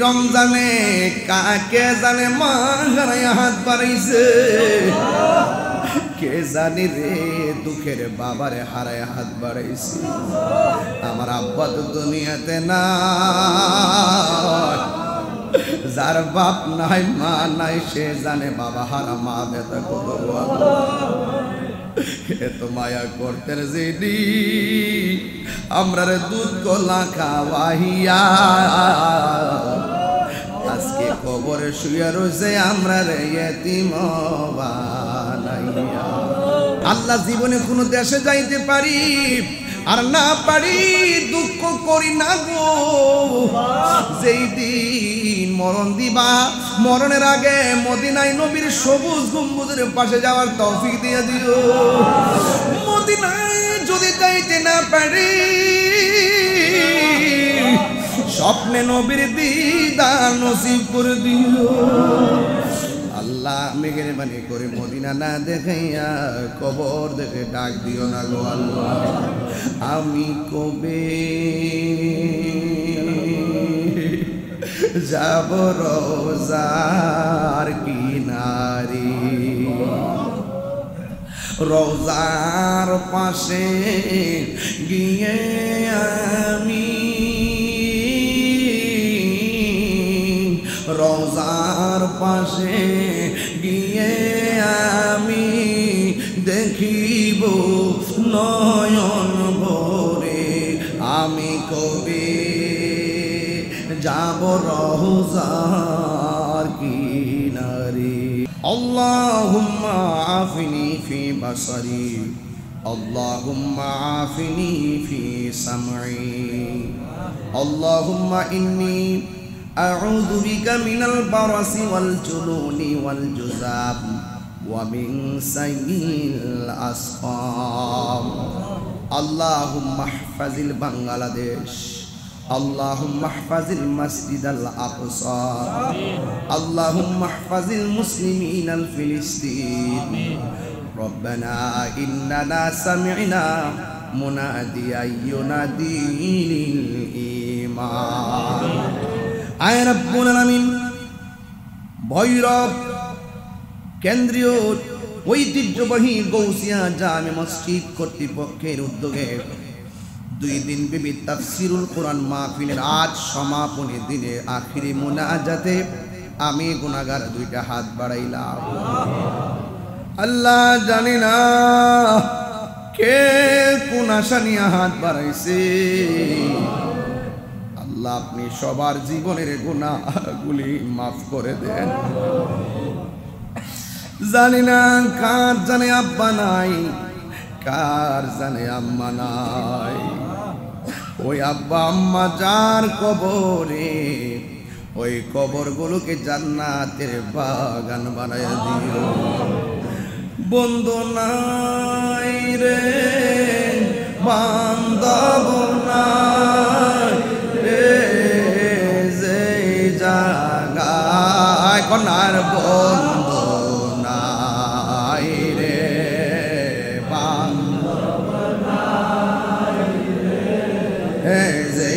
রমজানে কাকে জানে মা হারায়া হাত বাড়াইছে, কে জানি রে দুঃখের বাবারে হারায় হাত বাড়াইছে। আমার আব্বা তো দুনিয়াতে না, যার বাপ নাই মা নাই সে জানে বাবা হারা মা ব্যথা করবো। এত মায়া করতে যেদি আমরা রে দুধ গোলা খাওয়াইয়া আজকে কবরে শুয়ে রয়েছে আমরা রে এতিম বানাইয়া। আল্লাহ জীবনে কোনো দেশে যাইতে পারি আর না পারি দুঃখ করি না গো, যেই দিন মরণ দিবা মরণের আগে মদিনায় নবীর সবুজ গম্বুজের পাশে যাওয়ার তৌফিক দিয়ে দিও। মদিনায় যদি যাইতে না পারি স্বপ্নে নবীর দিদার নসিব করে দিও। আল্লাহ মেহেরবানি করে মদিনা না দেখাইয়া কবর দেখে ডাক দিও না গো আল্লাহ। আমি কবে যাব রোজার কিনারে, রোজার পাশে গিয়ে আমি রোজার পাশে গিয়ে আমি দেখিব নয়ন ভরে। আমি কবে যাব রোজার কিনারে। আল্লাহুম্মা আফিনি ফি বাসারি, আল্লাহুম্মা আফিনি ফি সামঈ, আল্লাহুম্মা ইন্নী আউযু বিকা মিনাল বারাসি ওয়াল জুনুনি ওয়াল জুযাব ওয়া মিন সাইয়িল আসকাম। আল্লাহুম্মা ইহফাজিল বাংলাদেশ, আল্লাহুম্মা ইহফাজিল মাসজিদাল আকসা, আল্লাহুম্মা ইহফাজিল মুসলিমিনাল ফিলিস্তিন। রব্বানা ইন্নানা সামি'না মুনাদিয়ান ইউনাদি লিল ঈমান। আয় রব্বুল আলামিন, ভৈরব কেন্দ্রীয় ঐতিহ্যবাহী গৌসিয়া জামে মসজিদ কর্তৃপক্ষের উদ্যোগে 2 দিন ব্যাপী তাফসিরুল কোরআন মাহফিলের আজ সমাপনী দিনে আখিরি মুনাজাতে আমি গুনাহগার 2টা হাত বাড়াইলাম। আল্লাহ জানি না কে কোন আশা নিয়ে হাত বাড়াইছে। আল্লাহ আপনি সবার জীবনের গুনাহগুলি মাফ করে দেন। জানি না কার জানে আব্বা নাই, কার জানে আম্মা নাই। ওই আব্বা আম্মা যার কবরে, ওই কবরগুলোকে জান্নাতের বাগান বানায় দিও। বন্ধু নাই রে বান্ধব নাই রে, যে জাগায় কনার বন্ধু নাই রে বান্ধব নাই রে, যে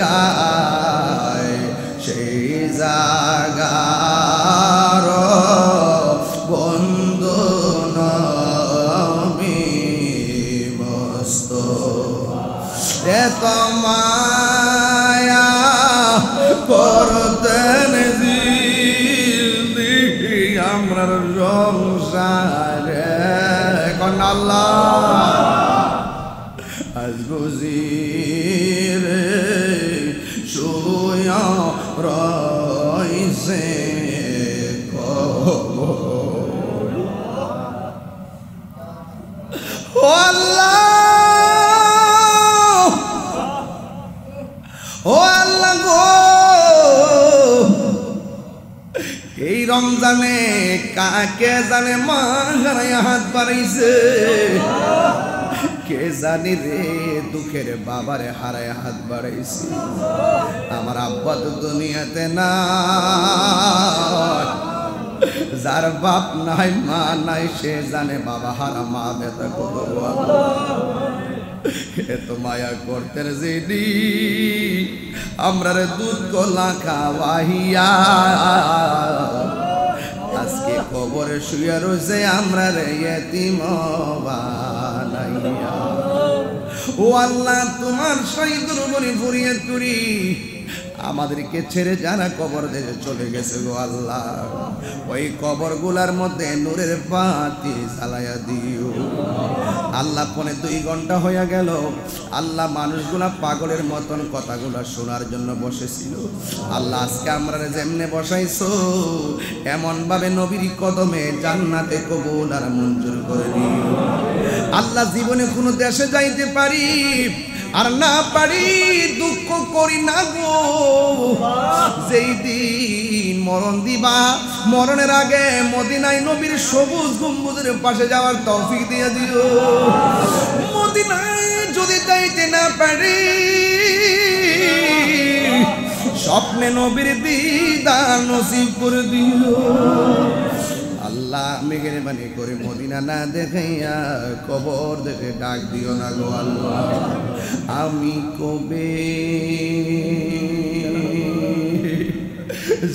জাগায় সেই জাগার বন্ধু নবী মুস্তাফা। এত মায়া করতেন জিন্দেগি আমরা সংসারে, কোন আল্লাহ আজ বুঝি রে শুয়া রইছে ও আল্লাহ, ও আল্লাহ গো। এই রমজানে কাকে জানে মা হারায়া হাত বাড়াইছে, কে জানি রে দুঃখের বাবারে হারায় হাত বাড়াইছে। আমার আব্বা তো দুনিয়াতে না, যার বাপ নাই মা নাই সে জানে বাবা হারা মা ব্যথা করবো। এত মায়া করতেন যিনি আমরা রে দুধ কলা খাওয়াইয়া আজকে কবরে শুয়ে রয়েছে আমরা রে এতিম বানাইয়া। ও আল্লাহ তোমার শহীদুর উপরে ফরিয়াদ করি আমাদেরকে ছেড়ে যারা কবর দেশে চলে গেছে গো আল্লাহ ওই কবরগুলার মধ্যে নূরের বাতি জ্বালায়া দিও আল্লাহ। পৌনে 2 ঘন্টা হয়ে গেল আল্লাহ মানুষগুলা পাগলের মতন কথাগুলা শোনার জন্য বসেছিল আল্লাহ আজকে আমরা যেমনে বসাইছো এমন ভাবে নবীর কদমে জান্নাতে কবুল আর মঞ্জুর করে দিও আল্লাহ। জীবনে কোনো দেশে যাইতে পারি আর না পারি দুঃখ করি না গো যেই দিন মরণ দিবা মরণের আগে মদিনায় নবীর সবুজ গম্বুজের পাশে যাওয়ার তৌফিক দিয়ে দিও। মদিনায় যদি যাইতে না পারি স্বপ্নে নবীর দিদার নসিব করে দিও আল্লাহ। মেহেরবানি করে মদিনা না দেখাইয়া কবর দেখে ডাক দিও না গো আল্লাহ। আমি কবে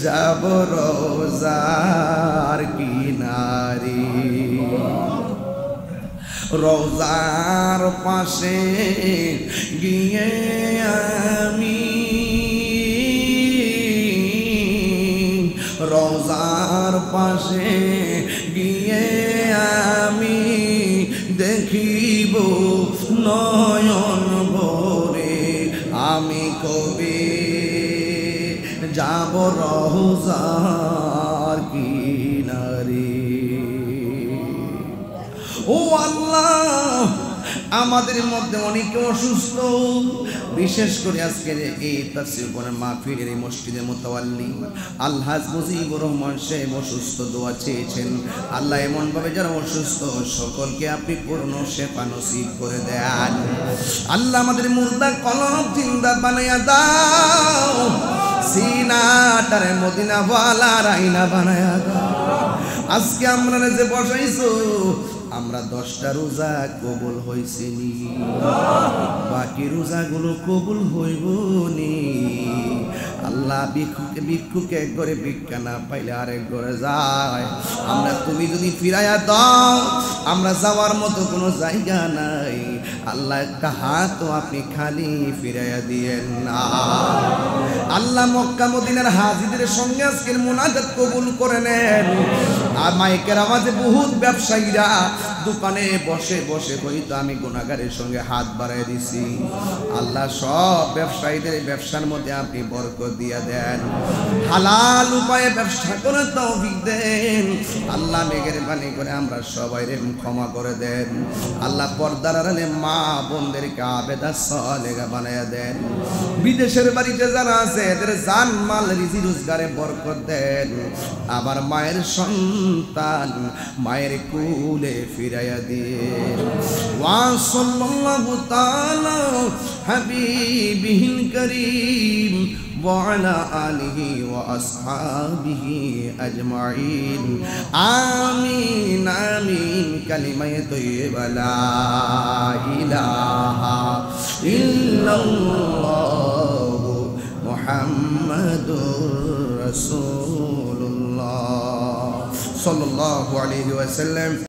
যাব রোজার কিনারে রোজার পাশে গিয়ে আমি রোজার পাশে গিয়ে আমি দেখিব নয়ন ভরে আমি কবে যাব রোজার কিনারে। ও আল্লাহ আমাদের মধ্যে অনেকে অসুস্থ বিশেষ করে আজকে এই তাফসীর কোরআন মাহফিলের এই মসজিদের মুতাওয়াল্লি আলহাজ মুজিবুর রহমান সাহেব অসুস্থ দোয়া চেয়েছেন আল্লাহ এমন ভাবে যারা অসুস্থ সকলকে আপনি পূর্ণ শেফা নসিব করে দেন আল্লাহ। আমাদের মুর্দা কলব জিন্দা বানায়া দাও সিনাটারে মদিনা ওয়ালা রাইনা বানায়া দাও। আজকে আমরা যে বসাইছো আমরা 10টা রোজা কবুল হইছে নি বাকি রোজাগুলো কবুল হইব নি আল্লাহ। ভিক্ষুকে এক ঘরে ভিক্ষা না পাইলে আরেক ঘরে যায় আমরা তুমি যদি ফিরাইয়া দাও আমরা যাওয়ার মতো কোনো জায়গা নাই আল্লাহ। একটা হাতও আপনি খালি ফিরাইয়া দিয়েন না আল্লাহ। মক্কা মদিনার হাজিদের সঙ্গে আজকের মুনাজাত কবুল করে নেন। আর মাইকের আওয়াজে বহুত ব্যবসায়ীরা দোকানে বসে বসে হয়তো আমি গুনাহগারের সঙ্গে হাত বাড়াই দিছি আল্লাহ। সব ব্যবসায়ীদের ব্যবসার মধ্যে আপনি বরকত দিয়া দেন হালাল উপায়ে ব্যবসা করে তৌফিক দেন আল্লাহ। মেহেরবানি করে আমরা সবাইরে ক্ষমা করে দেন আল্লাহ। পর্দার আড়ালে মা বোনদেরকে আবেদা সালেহা বানায়া দেন। বিদেশের বাড়িতে যারা আছে এদের জান মাল রিজি রোজগারে বরকত দেন। আবার মায়ের সন্তান মায়ের কুলে ফিরাইয়া দেন। ওয়া সাল্লাল্লাহু তাআলা হাবিবিহিল করিম وعلى آله وأصحابه أجمعين آمين آمين كلمة طيبة لا إله إلا الله محمد رسول الله صلى الله عليه وسلم